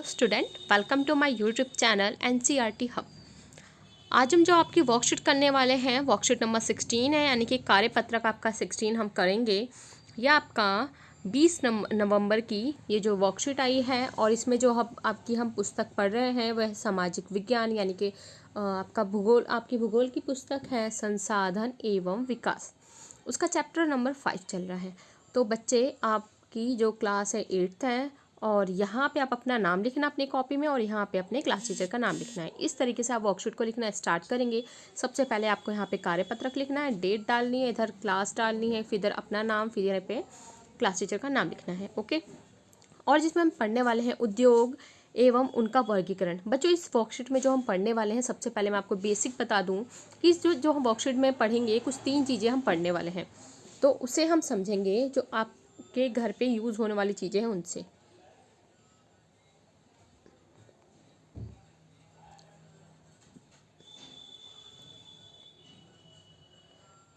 Student, welcome to my YouTube channel NCERT hub. आज हम जो आपकी वर्कशीट करने वाले हैं वर्कशीट नंबर 16 है, यानी कि कार्यपत्रक आपका 16 हम करेंगे। यह आपका 20 नवंबर की ये जो वर्कशीट आई है और इसमें जो हम पुस्तक पढ़ रहे हैं वह सामाजिक विज्ञान यानी कि आपकी भूगोल की पुस्तक है संसाधन एवं विकास। उसका चैप्टर नंबर 5 चल रहा है। तो बच्चे, आपकी जो क्लास है 8th है और यहाँ पे आप अपना नाम लिखना अपनी कॉपी में और यहाँ पे अपने क्लास टीचर का नाम लिखना है। इस तरीके से आप वर्कशीट को लिखना स्टार्ट करेंगे। सबसे पहले आपको यहाँ पे कार्यपत्रक लिखना है, डेट डालनी है, इधर क्लास डालनी है, फिर इधर अपना नाम, फिर यहाँ पे क्लास टीचर का नाम लिखना है। ओके। और जिसमें हम पढ़ने वाले हैं उद्योग एवं उनका वर्गीकरण। बच्चों, इस वर्कशीट में जो हम पढ़ने वाले हैं, सबसे पहले मैं आपको बेसिक बता दूं कि जो हम वर्कशीट में पढ़ेंगे कुछ 3 चीज़ें हम पढ़ने वाले हैं, तो उसे हम समझेंगे जो आपके घर पे यूज़ होने वाली चीज़ें हैं उनसे।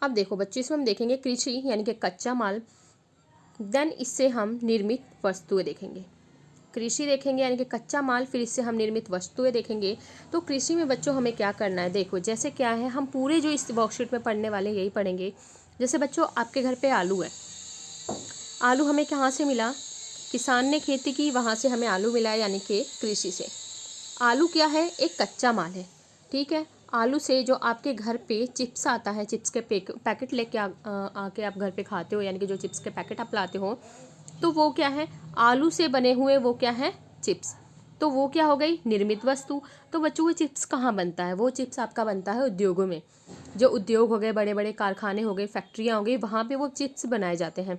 अब देखो बच्चों, इसमें हम देखेंगे कृषि यानी कि कच्चा माल, देन इससे हम निर्मित वस्तुएं देखेंगे। कृषि देखेंगे यानी कि कच्चा माल, फिर इससे हम निर्मित वस्तुएं देखेंगे। तो कृषि में बच्चों हमें क्या करना है, देखो जैसे क्या है, हम पूरे जो इस वर्कशीट में पढ़ने वाले यही पढ़ेंगे। जैसे बच्चों, आपके घर पे आलू है, आलू हमें कहाँ से मिला, किसान ने खेती की, वहाँ से हमें आलू मिला है, यानी कि कृषि से। आलू क्या है, एक कच्चा माल है, ठीक है। आलू से जो आपके घर पे चिप्स आता है, चिप्स के पैकेट लेके आके आप घर पे खाते हो, यानी कि जो चिप्स के पैकेट आप लाते हो, तो वो क्या है, आलू से बने हुए वो क्या है, चिप्स। तो वो क्या हो गई, निर्मित वस्तु। तो बच्चों, वो चिप्स कहाँ बनता है, वो चिप्स आपका बनता है उद्योगों में। जो उद्योग हो गए, बड़े बड़े कारखाने हो गए, फैक्ट्रियाँ हो गई, वहाँ पे वो चिप्स बनाए जाते हैं।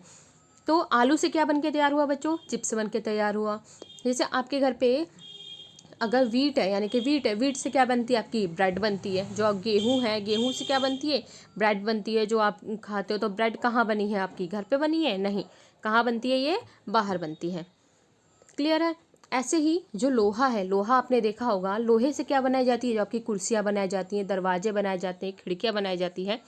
तो आलू से क्या बन के तैयार हुआ बच्चों, चिप्स बन के तैयार हुआ। जैसे आपके घर पे अगर वीट है, यानी कि वीट है, वीट से क्या बनती है, आपकी ब्रेड बनती है। जो गेहूँ है, गेहूँ से क्या बनती है, ब्रेड बनती है, जो आप खाते हो। तो ब्रेड कहाँ बनी है, आपकी घर पे बनी है, नहीं, कहाँ बनती है, ये बाहर बनती है। क्लियर है। ऐसे ही जो लोहा है, लोहा आपने देखा होगा, लोहे से क्या बनाई जाती है, जो आपकी कुर्सियाँ बनाई जाती हैं, दरवाजे बनाए जाते हैं, खिड़कियाँ बनाई जाती हैं।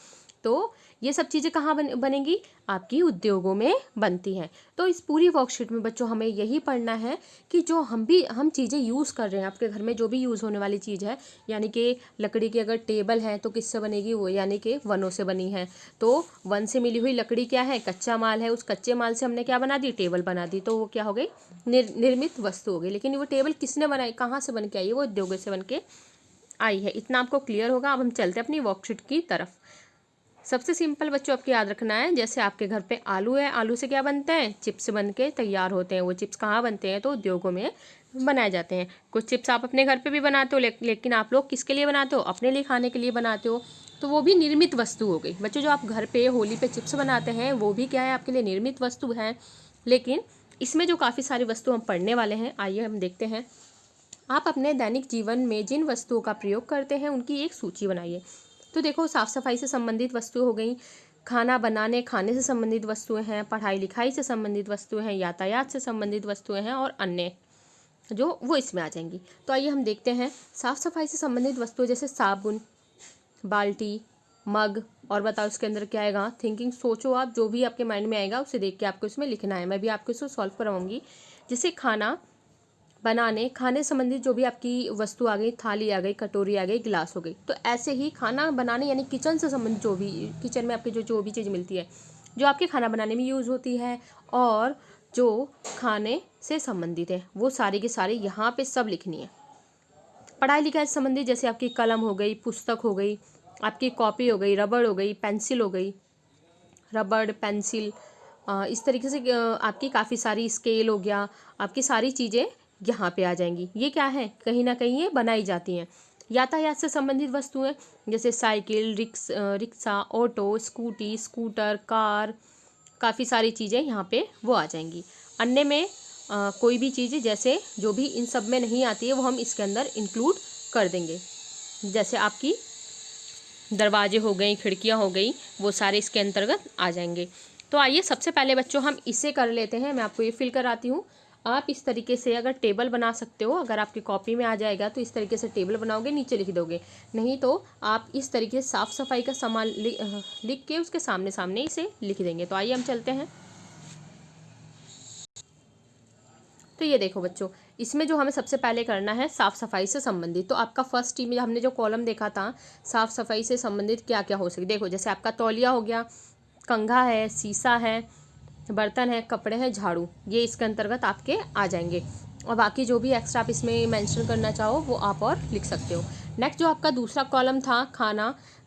तो ये सब चीज़ें कहाँ बनेंगी, आपकी उद्योगों में बनती हैं। तो इस पूरी वर्कशीट में बच्चों हमें यही पढ़ना है कि जो हम चीज़ें यूज़ कर रहे हैं, आपके घर में जो भी यूज़ होने वाली चीज़ है, यानी कि लकड़ी की अगर टेबल है तो किससे बनेगी, वो यानी कि वनों से बनी है। तो वन से मिली हुई लकड़ी क्या है, कच्चा माल है। उस कच्चे माल से हमने क्या बना दी, टेबल बना दी। तो वो क्या हो गई, निर्मित वस्तु हो गई। लेकिन वो टेबल किसने बनाई, कहाँ से बन के आई, वो उद्योगों से बन के आई है। इतना आपको क्लियर होगा। अब हम चलते हैं अपनी वर्कशीट की तरफ। सबसे सिंपल बच्चों आपको याद रखना है, जैसे आपके घर पे आलू है, आलू से क्या बनते हैं, चिप्स बन के तैयार होते हैं। वो चिप्स कहाँ बनते हैं, तो उद्योगों में बनाए जाते हैं। कुछ चिप्स आप अपने घर पे भी बनाते हो, लेकिन आप लोग किसके लिए बनाते हो, अपने लिए खाने के लिए बनाते हो। तो वो भी निर्मित वस्तु हो गई। बच्चों, जो आप घर पे होली पे चिप्स बनाते हैं वो भी क्या है, आपके लिए निर्मित वस्तु है। लेकिन इसमें जो काफ़ी सारी वस्तु हम पढ़ने वाले हैं, आइए हम देखते हैं। आप अपने दैनिक जीवन में जिन वस्तुओं का प्रयोग करते हैं उनकी एक सूची बनाइए। तो देखो, साफ सफाई से संबंधित वस्तुएं हो गई, खाना बनाने खाने से संबंधित वस्तुएं हैं, पढ़ाई लिखाई से संबंधित वस्तुएं हैं, यातायात से संबंधित वस्तुएं हैं और अन्य जो वो इसमें आ जाएंगी। तो आइए हम देखते हैं। साफ सफाई से संबंधित वस्तुएं जैसे साबुन, बाल्टी, मग, और बताओ इसके अंदर क्या आएगा, थिंकिंग, सोचो आप, जो भी आपके माइंड में आएगा उसे देख के आपको इसमें लिखना है। मैं भी आपको इसको सॉल्व करवाऊंगी। जैसे खाना बनाने खाने संबंधित जो भी आपकी वस्तु आ गई, थाली आ गई, कटोरी आ गई, गिलास हो गई। तो ऐसे ही खाना बनाने यानी किचन से संबंधित जो भी, किचन में आपकी जो भी चीज़ मिलती है जो आपके खाना बनाने में यूज़ होती है और जो खाने से संबंधित है, वो सारी की सारी यहाँ पे सब लिखनी है। पढ़ाई लिखाई से संबंधित जैसे आपकी कलम हो गई, पुस्तक हो गई, आपकी कॉपी हो गई, रबड़ हो गई, पेंसिल हो गई, रबड़, पेंसिल, इस तरीके से आपकी काफ़ी सारी, स्केल हो गया, आपकी सारी चीज़ें यहाँ पे आ जाएंगी। ये क्या है, कहीं ना कहीं ये बनाई जाती हैं। यातायात से संबंधित वस्तुएं जैसे cycle, rickshaw, auto, scooty, scooter, car, काफ़ी सारी चीज़ें यहाँ पे वो आ जाएंगी। अन्य में कोई भी चीज़ जैसे जो भी इन सब में नहीं आती है वो हम इसके अंदर इंक्लूड कर देंगे। जैसे आपकी दरवाजे हो गई, खिड़कियाँ हो गई, वो सारे इसके अंतर्गत आ जाएंगे। तो आइए सबसे पहले बच्चों हम इसे कर लेते हैं। मैं आपको ये फिल कराती हूँ। आप इस तरीके से अगर टेबल बना सकते हो, अगर आपकी कॉपी में आ जाएगा तो इस तरीके से टेबल बनाओगे, नीचे लिख दोगे। नहीं तो आप इस तरीके से साफ़ सफाई का सामान लिख के उसके सामने सामने इसे लिख देंगे। तो आइए हम चलते हैं। तो ये देखो बच्चों, इसमें जो हमें सबसे पहले करना है साफ़ सफाई से संबंधित। तो आपका फर्स्ट टी में हमने जो कॉलम देखा था साफ़ सफाई से संबंधित क्या क्या हो सके, देखो जैसे आपका तौलिया हो गया, कंघा है, शीशा है, बर्तन है, कपड़े हैं, झाड़ू, ये इसके अंतर्गत आपके आ जाएंगे। और बाकी जो भी एक्स्ट्रा आप इसमें मेंशन करना चाहो वो आप और लिख सकते हो। नेक्स्ट जो आपका दूसरा कॉलम था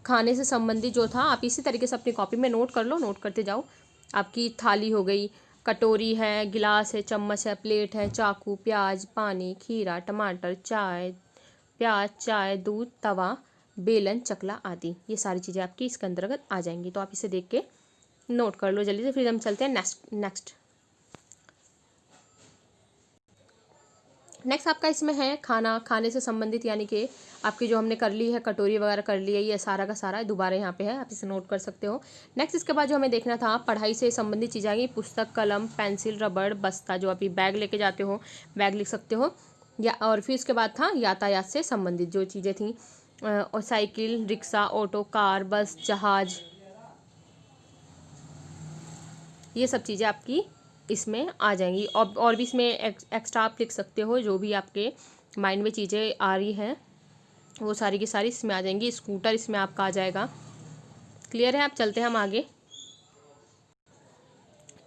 खाने से संबंधित जो था, आप इसी तरीके से अपनी कॉपी में नोट कर लो, नोट करते जाओ। आपकी थाली हो गई, कटोरी है, गिलास है, चम्मच है, प्लेट है, चाकू, प्याज, पानी, खीरा, टमाटर, चाय, दूध, तवा, बेलन, चकला आदि, ये सारी चीज़ें आपकी इसके अंतर्गत आ जाएंगी। तो आप इसे देख के नोट कर लो जल्दी से, फिर हम चलते हैं नेक्स्ट आपका इसमें है खाने से संबंधित, यानी कि आपकी जो हमने कर ली है, कटोरी वगैरह कर ली है, ये सारा का सारा दोबारा यहाँ पे है, आप इसे नोट कर सकते हो। नेक्स्ट इसके बाद जो हमें देखना था पढ़ाई से संबंधित चीज़ें आ गई, पुस्तक, कलम, पेंसिल, रबड़, बस्ता, जो अभी बैग लेके जाते हो बैग लिख सकते हो, या और फिर इसके बाद था यातायात से संबंधित जो चीज़ें थी, और साइकिल, रिक्शा, ऑटो, कार, बस, जहाज, ये सब चीज़ें आपकी इसमें आ जाएंगी। और भी इसमें एक्स्ट्रा आप लिख सकते हो, जो भी आपके माइंड में चीज़ें आ रही हैं वो सारी की सारी इसमें आ जाएंगी। स्कूटर इसमें आपका आ जाएगा। क्लियर है? आप चलते हैं हम आगे।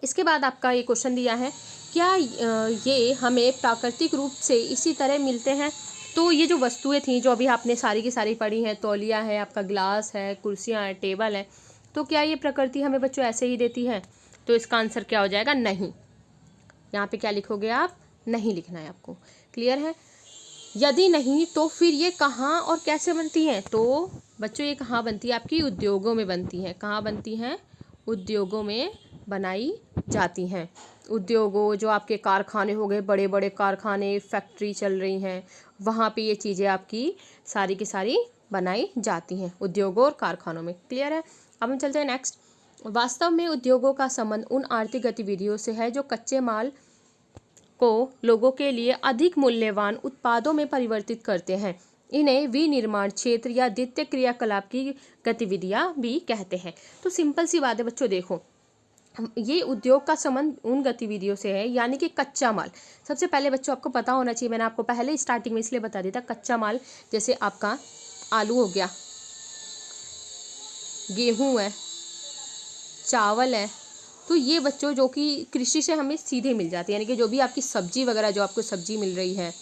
इसके बाद आपका ये क्वेश्चन दिया है, क्या ये हमें प्राकृतिक रूप से इसी तरह मिलते हैं? तो ये जो वस्तुएं थी जो अभी आपने सारी की सारी पढ़ी हैं, तौलिया है, आपका गिलास है, कुर्सियाँ हैं, टेबल है, तो क्या ये प्रकृति हमें बच्चों ऐसे ही देती है? तो इसका आंसर क्या हो जाएगा? नहीं। यहाँ पे क्या लिखोगे आप? नहीं लिखना है आपको। क्लियर है? यदि नहीं तो फिर ये कहाँ और कैसे बनती हैं? तो बच्चों ये कहाँ बनती है? आपकी उद्योगों में बनती हैं। कहाँ बनती हैं? उद्योगों में बनाई जाती हैं। उद्योगों, जो आपके कारखाने हो गए, बड़े बड़े कारखाने, फैक्ट्री चल रही हैं, वहाँ पे ये चीज़ें आपकी सारी की सारी बनाई जाती हैं, उद्योगों और कारखानों में। क्लियर है? अब हम चलते हैं नेक्स्ट। वास्तव में उद्योगों का संबंध उन आर्थिक गतिविधियों से है जो कच्चे माल को लोगों के लिए अधिक मूल्यवान उत्पादों में परिवर्तित करते हैं। इन्हें विनिर्माण क्षेत्र या द्वितीय क्रियाकलाप की गतिविधियां भी कहते हैं। तो सिंपल सी बात है बच्चों, देखो ये उद्योग का संबंध उन गतिविधियों से है, यानी कि कच्चा माल। सबसे पहले बच्चों आपको पता होना चाहिए, मैंने आपको पहले स्टार्टिंग में इसलिए बता दिया था, कच्चा माल जैसे आपका आलू हो गया, गेहूँ है, चावल है, तो ये बच्चों जो कि कृषि से हमें सीधे मिल जाती है, यानी कि जो भी आपकी सब्जी वगैरह जो आपको सब्जी मिल रही है,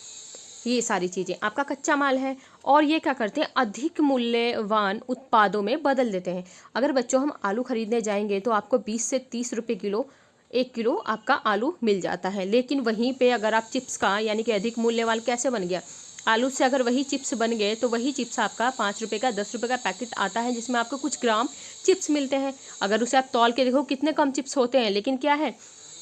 ये सारी चीज़ें आपका कच्चा माल है। और ये क्या करते हैं? अधिक मूल्यवान उत्पादों में बदल देते हैं। अगर बच्चों हम आलू खरीदने जाएंगे तो आपको 20 से 30 रुपये किलो, 1 किलो आपका आलू मिल जाता है। लेकिन वहीं पे अगर आप चिप्स का, यानी कि अधिक मूल्यवान कैसे बन गया? आलू से अगर वही चिप्स बन गए तो वही चिप्स आपका 5 रुपये का, 10 रुपये का पैकेट आता है, जिसमें आपको कुछ ग्राम चिप्स मिलते हैं। अगर उसे आप तौल के देखो कितने कम चिप्स होते हैं, लेकिन क्या है,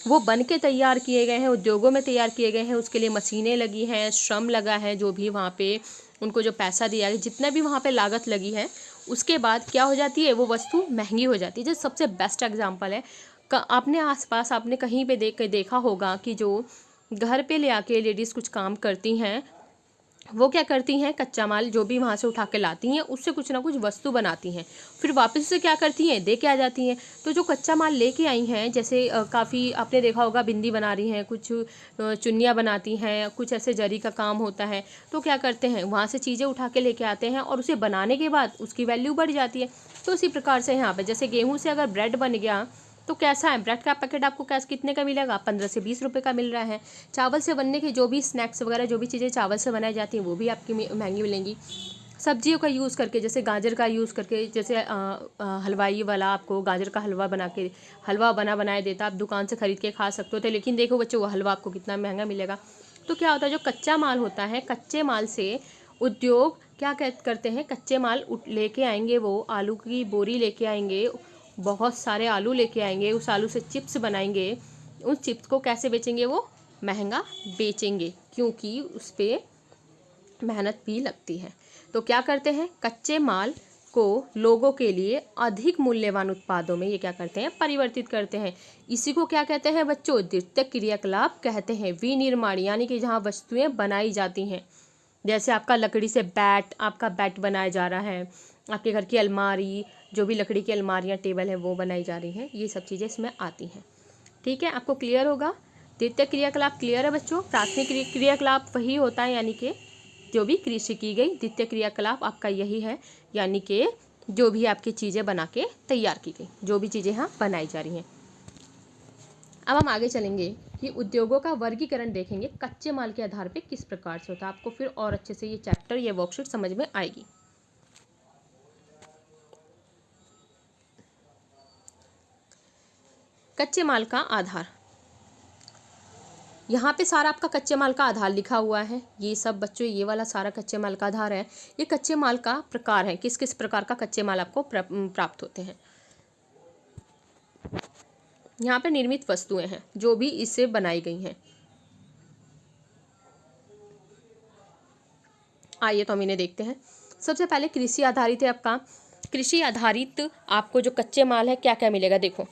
वो बन के तैयार किए गए हैं, उद्योगों में तैयार किए गए हैं, उसके लिए मशीनें लगी हैं, श्रम लगा है, जो भी वहाँ पे उनको जो पैसा दिया है, जितना भी वहाँ पे लागत लगी है, उसके बाद क्या हो जाती है? वो वस्तु महंगी हो जाती है। जो सबसे बेस्ट एग्जांपल है, आपने आसपास आपने कहीं पे देखा होगा कि जो घर पे ले आके लेडीज़ कुछ काम करती हैं, वो क्या करती हैं? कच्चा माल जो भी वहाँ से उठा के लाती हैं, उससे कुछ ना कुछ वस्तु बनाती हैं, फिर वापस उसे क्या करती हैं? दे के आ जाती हैं। तो जो कच्चा माल लेके आई हैं, जैसे काफ़ी आपने देखा होगा बिंदी बना रही हैं, कुछ चुन्नियाँ बनाती हैं, कुछ ऐसे जरी का काम होता है, तो क्या करते हैं? वहाँ से चीज़ें उठा के लेके आते हैं और उसे बनाने के बाद उसकी वैल्यू बढ़ जाती है। तो इसी प्रकार से यहाँ पर जैसे गेहूँ से अगर ब्रेड बन गया, तो कैसा है? ब्रेड का पैकेट आपको कैसे कितने का मिलेगा? 15 से 20 रुपये का मिल रहा है। चावल से बनने के जो भी स्नैक्स वगैरह जो भी चीज़ें चावल से बनाई जाती हैं वो भी आपकी महंगी मिलेंगी। सब्जियों का यूज़ करके, जैसे गाजर का यूज़ करके, जैसे हलवाई वाला आपको गाजर का हलवा बना के, हलवा बनाए देता, आप दुकान से ख़रीद के खा सकते हो, लेकिन देखो बच्चों वो हलवा आपको कितना महंगा मिलेगा। तो क्या होता है, जो कच्चा माल होता है, कच्चे माल से उद्योग क्या करते हैं? कच्चे माल लेके आएंगे, वो आलू की बोरी लेके आएंगे, बहुत सारे आलू लेके आएंगे, उस आलू से चिप्स बनाएंगे, उस चिप्स को कैसे बेचेंगे? वो महंगा बेचेंगे, क्योंकि उस पर मेहनत भी लगती है। तो क्या करते हैं? कच्चे माल को लोगों के लिए अधिक मूल्यवान उत्पादों में ये क्या करते हैं? परिवर्तित करते हैं। इसी को क्या कहते हैं बच्चों? द्वितीयक क्रियाकलाप कहते हैं। विनिर्माण, यानी कि जहाँ वस्तुएं बनाई जाती हैं, जैसे आपका लकड़ी से आपका बैट बनाया जा रहा है, आपके घर की अलमारी, जो भी लकड़ी की अलमारियाँ, टेबल है, वो बनाई जा रही हैं, ये सब चीज़ें इसमें आती हैं। ठीक है, आपको क्लियर होगा? द्वितीय क्रियाकलाप क्लियर है बच्चों। प्राथमिक क्रियाकलाप वही होता है, यानी कि जो भी कृषि की गई। द्वितीय क्रियाकलाप आपका यही है, यानी कि जो भी आपकी चीज़ें बना के तैयार की गई, जो भी चीज़ें यहाँ बनाई जा रही हैं। अब हम आगे चलेंगे कि उद्योगों का वर्गीकरण देखेंगे कच्चे माल के आधार पे किस प्रकार से होता है। आपको फिर और अच्छे से ये चैप्टर, ये वर्कशीट समझ में आएगी। कच्चे माल का आधार, यहाँ पे सारा आपका कच्चे माल का आधार लिखा हुआ है। ये सब बच्चों, ये वाला सारा कच्चे माल का आधार है। ये कच्चे माल का प्रकार है, किस किस प्रकार का कच्चे माल आपको प्राप्त होते हैं। यहाँ पे निर्मित वस्तुएं हैं जो भी इससे बनाई गई हैं। आइए तो हम इन्हें देखते हैं। सबसे पहले कृषि आधारित है आपका। कृषि आधारित आपको जो कच्चे माल है क्या क्या मिलेगा, देखो।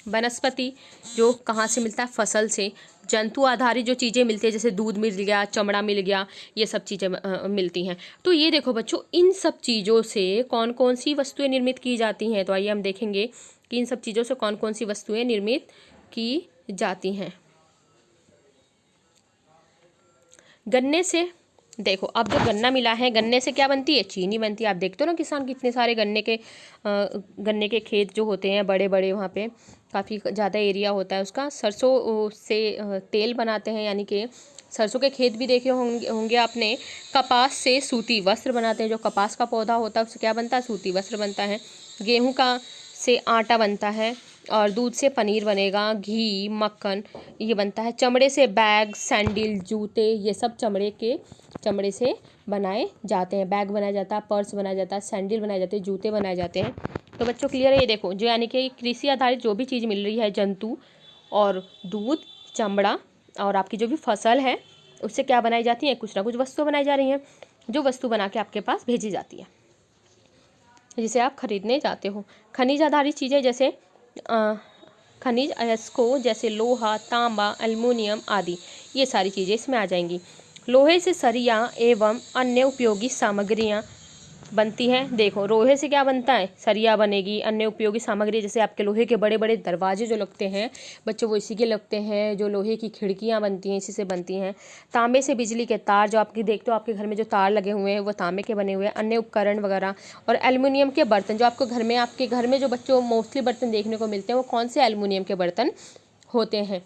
वनस्पति, जो कहाँ से मिलता है, फसल से। जंतु आधारित जो चीज़ें मिलती है, जैसे दूध मिल गया, चमड़ा मिल गया, ये सब चीज़ें मिलती हैं। तो ये देखो बच्चों, इन सब चीज़ों से कौन कौन सी वस्तुएं निर्मित की जाती हैं। तो आइए हम देखेंगे कि इन सब चीज़ों से कौन कौन सी वस्तुएं निर्मित की जाती हैं। गन्ने से, देखो अब जो गन्ना मिला है, गन्ने से क्या बनती है, चीनी बनती है। आप देखते हो ना किसान कितने सारे गन्ने के खेत जो होते हैं बड़े बड़े, वहाँ पे काफ़ी ज़्यादा एरिया होता है उसका। सरसों से तेल बनाते हैं, यानी कि सरसों के खेत भी देखे होंगे आपने। कपास से सूती वस्त्र बनाते हैं, जो कपास का पौधा होता है उससे क्या बनता है, सूती वस्त्र बनता है। गेहूँ का से आटा बनता है, और दूध से पनीर बनेगा, घी, मक्खन ये बनता है। चमड़े से बैग, सैंडल, जूते, ये सब चमड़े से बनाए जाते हैं। बैग बनाया जाता है, पर्स बनाया जाता है, सैंडल बनाए जाते हैं, जूते बनाए जाते हैं। तो बच्चों क्लियर है। ये देखो, जो यानी कि कृषि आधारित जो भी चीज़ मिल रही है, जंतु और दूध, चमड़ा और आपकी जो भी फसल है, उससे क्या बनाई जाती है, कुछ ना कुछ वस्तु बनाई जा रही हैं, जो वस्तु बना के आपके पास भेजी जाती है, जिसे आप खरीदने जाते हो। खनिज आधारित चीज़ें, जैसे खनिज अयस्कों, जैसे लोहा, तांबा, एल्युमिनियम आदि, ये सारी चीज़ें इसमें आ जाएंगी। लोहे से सरिया एवं अन्य उपयोगी सामग्रियां बनती हैं। देखो, लोहे से क्या बनता है, सरिया बनेगी, अन्य उपयोगी सामग्री, जैसे आपके लोहे के बड़े बड़े दरवाजे जो लगते हैं बच्चों, वो इसी के लगते हैं। जो लोहे की खिड़कियां बनती हैं, इसी से बनती हैं। तांबे से बिजली के तार, जो आपके देखते हो आपके घर में जो तार लगे हुए हैं, वो तांबे के बने हुए हैं। अन्य उपकरण वगैरह। और एल्युमिनियम के बर्तन, जो आपके घर में जो बच्चों मोस्टली बर्तन देखने को मिलते हैं, वो कौन से एल्युमिनियम के बर्तन होते हैं।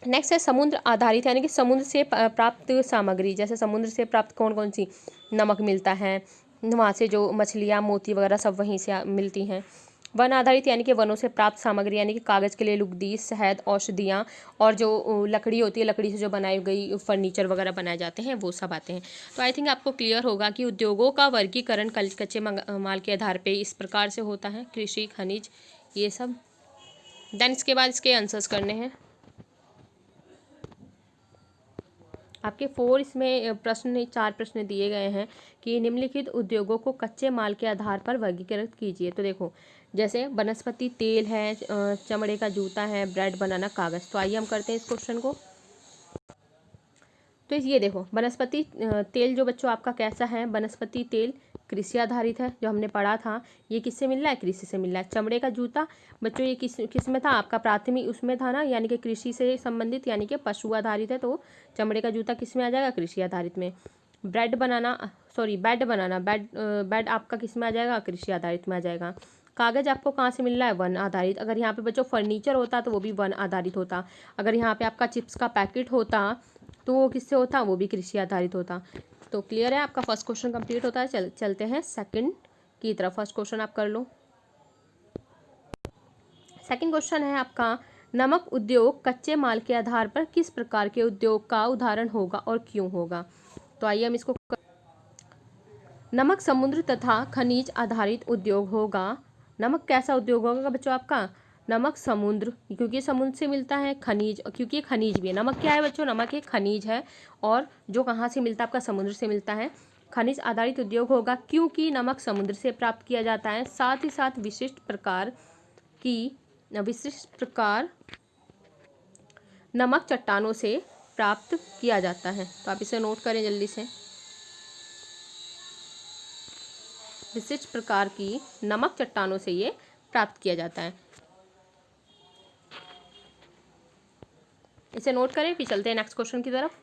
नेक्स्ट है समुद्र आधारित, यानी कि समुद्र से प्राप्त सामग्री, जैसे समुद्र से प्राप्त कौन कौन सी, नमक मिलता है, वहाँ से जो मछलियाँ, मोती वगैरह सब वहीं से मिलती हैं। वन आधारित, यानी कि वनों से प्राप्त सामग्री, यानी कि कागज़ के लिए लुगदी, शहद, औषधियाँ, और जो लकड़ी होती है, लकड़ी से जो बनाई गई फर्नीचर वगैरह बनाए जाते हैं, वो सब आते हैं। तो आई थिंक आपको क्लियर होगा कि उद्योगों का वर्गीकरण कच्चे माल के आधार पर इस प्रकार से होता है, कृषि, खनिज, ये सब। देन इसके बाद इसके आंसर्स करने हैं आपके 4। इसमें प्रश्न 4 प्रश्न दिए गए हैं कि निम्नलिखित उद्योगों को कच्चे माल के आधार पर वर्गीकृत कीजिए। तो देखो, जैसे वनस्पति तेल है, चमड़े का जूता है, ब्रेड बनाना, कागज़। तो आइए हम करते हैं इस क्वेश्चन को। तो ये देखो, वनस्पति तेल जो बच्चों आपका कैसा है, वनस्पति तेल कृषि आधारित है, जो हमने पढ़ा था। ये किससे मिल रहा है, कृषि से मिल रहा है। चमड़े का जूता बच्चों, ये किस में था, आपका प्राथमिक उसमें था ना, यानी कि कृषि से संबंधित, यानी कि पशु आधारित है, तो चमड़े का जूता किस में आ जाएगा, कृषि आधारित में। बेड बनाना बेड आपका किस में आ जाएगा, कृषि आधारित में आ जाएगा। कागज़ आपको कहाँ से मिल रहा है, वन आधारित। अगर यहाँ पे बच्चों फर्नीचर होता तो वो भी वन आधारित होता। अगर यहाँ पे आपका चिप्स का पैकेट होता तो वो किससे होता, वो भी कृषि आधारित होता। तो क्लियर है, आपका फर्स्ट क्वेश्चन कंप्लीट होता है। चलते हैं सेकंड की तरफ। फर्स्ट क्वेश्चन आप कर लो। सेकंड क्वेश्चन है आपका, नमक उद्योग कच्चे माल के आधार पर किस प्रकार के उद्योग का उदाहरण होगा और क्यों होगा। तो आइए हम इसको नमक समुद्र तथा खनिज आधारित उद्योग होगा। नमक कैसा उद्योग होगा बच्चों आपका, नमक समुद्र, क्योंकि समुद्र से मिलता है। खनिज, क्योंकि ये खनिज भी है। नमक क्या है बच्चों, नमक एक खनिज है, और जो कहाँ से मिलता है, आपका समुद्र से मिलता है। खनिज आधारित उद्योग होगा क्योंकि नमक समुद्र से प्राप्त किया जाता है। साथ ही साथ विशिष्ट प्रकार नमक चट्टानों से प्राप्त किया जाता है। तो आप इसे नोट करें जल्दी से। विशिष्ट प्रकार की नमक चट्टानों से ये प्राप्त किया जाता है। इसे नोट करें, फिर चलते हैं नेक्स्ट क्वेश्चन की तरफ।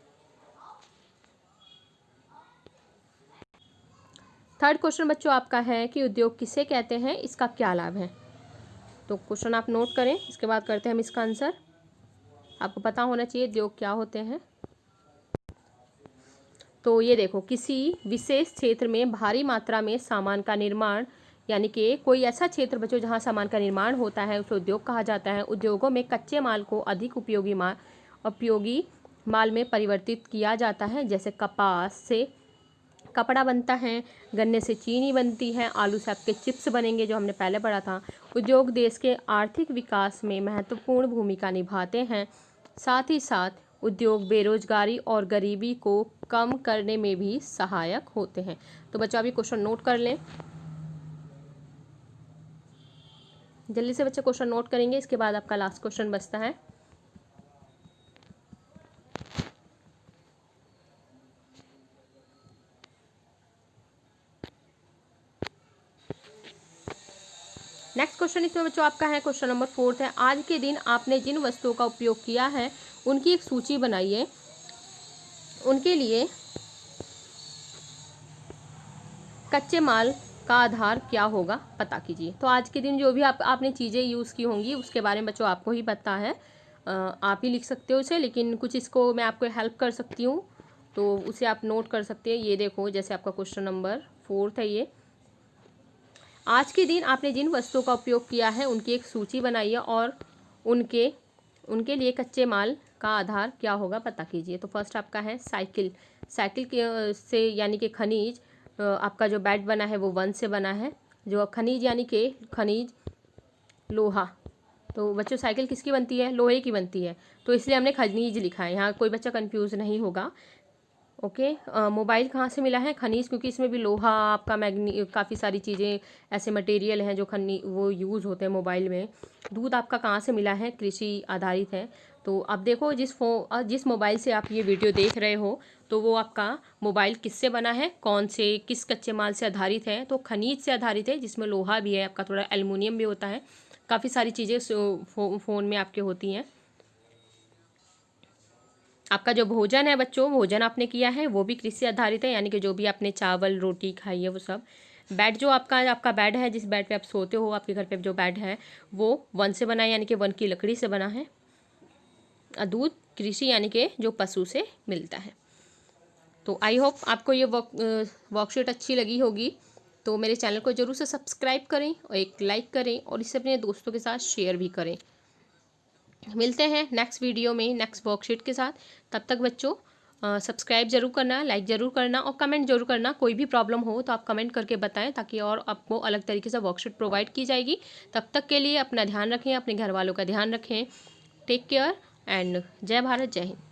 थर्ड क्वेश्चन बच्चों आपका है कि उद्योग किसे कहते हैं, इसका क्या लाभ है। तो क्वेश्चन आप नोट करें, इसके बाद करते हैं हम इसका आंसर। आपको पता होना चाहिए उद्योग क्या होते हैं। तो ये देखो, किसी विशेष क्षेत्र में भारी मात्रा में सामान का निर्माण, यानी कि कोई ऐसा क्षेत्र बच्चों जहाँ सामान का निर्माण होता है उसे उद्योग कहा जाता है। उद्योगों में कच्चे माल को अधिक उपयोगी माल में परिवर्तित किया जाता है। जैसे कपास से कपड़ा बनता है, गन्ने से चीनी बनती है, आलू से आपके चिप्स बनेंगे जो हमने पहले पढ़ा था। उद्योग देश के आर्थिक विकास में महत्वपूर्ण भूमिका निभाते हैं। साथ ही साथ उद्योग बेरोजगारी और गरीबी को कम करने में भी सहायक होते हैं। तो बच्चों अभी क्वेश्चन नोट कर लें, जल्दी से बच्चे क्वेश्चन नोट करेंगे, इसके बाद आपका लास्ट क्वेश्चन बचता है। नेक्स्ट क्वेश्चन इसमें बच्चों आपका है क्वेश्चन नंबर 4 है। आज के दिन आपने जिन वस्तुओं का उपयोग किया है उनकी एक सूची बनाइए, उनके लिए कच्चे माल का आधार क्या होगा पता कीजिए। तो आज के दिन जो भी आपने चीज़ें यूज़ की होंगी उसके बारे में बच्चों आपको ही पता है, आप ही लिख सकते हो उसे, लेकिन कुछ इसको मैं आपको हेल्प कर सकती हूँ तो उसे आप नोट कर सकते हैं। ये देखो, जैसे आपका क्वेश्चन नंबर 4 है ये, आज के दिन आपने जिन वस्तुओं का उपयोग किया है उनकी एक सूची बनाइए और उनके लिए कच्चे माल का आधार क्या होगा पता कीजिए। तो फर्स्ट आपका है साइकिल। साइकिल के से यानी कि खनिज, आपका जो बैट बना है वो वन से बना है। जो खनिज यानी कि खनिज लोहा। तो बच्चों साइकिल किसकी बनती है, लोहे की बनती है, तो इसलिए हमने खनिज लिखा है, यहाँ कोई बच्चा कंफ्यूज नहीं होगा। ओके, मोबाइल कहाँ से मिला है, खनिज, क्योंकि इसमें भी लोहा, आपका काफ़ी सारी चीज़ें ऐसे मटेरियल हैं जो वो यूज़ होते हैं मोबाइल में। दूध आपका कहाँ से मिला है, कृषि आधारित है। तो अब देखो, जिस मोबाइल से आप ये वीडियो देख रहे हो तो वो आपका मोबाइल किससे बना है, कौन से किस कच्चे माल से आधारित है, तो खनिज से आधारित है, जिसमें लोहा भी है, आपका थोड़ा एल्युमिनियम भी होता है, काफ़ी सारी चीज़ें फ़ोन में आपके होती हैं। आपका जो भोजन है बच्चों, भोजन आपने किया है वो भी कृषि आधारित है, यानी कि जो भी आपने चावल रोटी खाई है वो सब। बेड जो आपका बेड है, जिस बेड पे आप सोते हो, आपके घर पे जो बेड है वो वन से बना है, यानी कि वन की लकड़ी से बना है। दूध कृषि यानी कि जो पशु से मिलता है। तो आई होप आपको ये वर्कशीट अच्छी लगी होगी। तो मेरे चैनल को ज़रूर से सब्सक्राइब करें और एक लाइक करें और इसे अपने दोस्तों के साथ शेयर भी करें। मिलते हैं नेक्स्ट वीडियो में नेक्स्ट वर्कशीट के साथ। तब तक बच्चों सब्सक्राइब जरूर करना, लाइक ज़रूर करना और कमेंट जरूर करना। कोई भी प्रॉब्लम हो तो आप कमेंट करके बताएं, ताकि और आपको अलग तरीके से वर्कशीट प्रोवाइड की जाएगी। तब तक के लिए अपना ध्यान रखें, अपने घर वालों का ध्यान रखें। टेक केयर एंड जय भारत, जय हिंद।